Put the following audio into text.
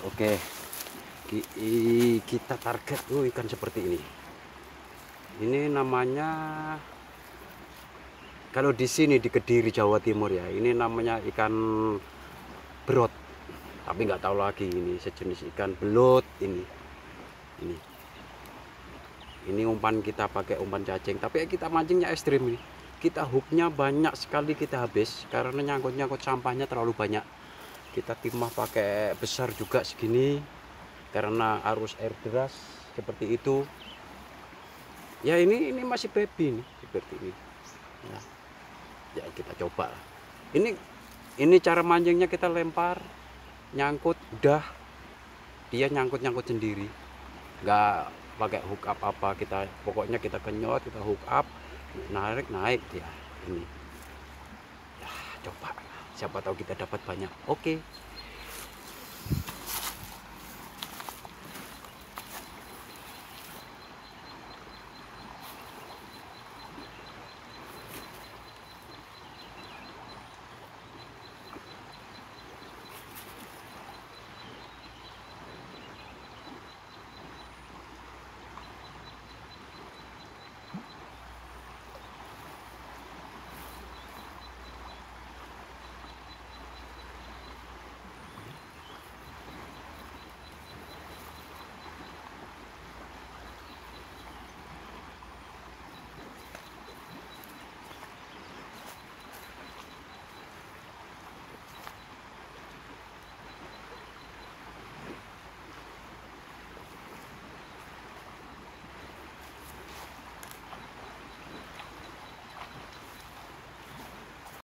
Oke, kita target ikan seperti ini. Ini namanya, kalau di sini di Kediri Jawa Timur ya, ini namanya ikan berot. Tapi nggak tahu lagi ini sejenis ikan belut ini. Ini. Ini umpan kita pakai umpan cacing, tapi kita mancingnya ekstrim ini. Kita hooknya banyak sekali kita habis karena nyangkut-nyangkut sampahnya terlalu banyak. Kita timah pakai besar juga segini karena arus air deras seperti itu. Ya ini masih baby nih seperti ini. Ya kita coba. Ini cara mancingnya, kita lempar, nyangkut, udah dia nyangkut sendiri. Nggak pakai hook up apa, kita pokoknya kita kenyot, kita hook up, naik dia ini. Ya coba, siapa tahu kita dapat banyak. Oke.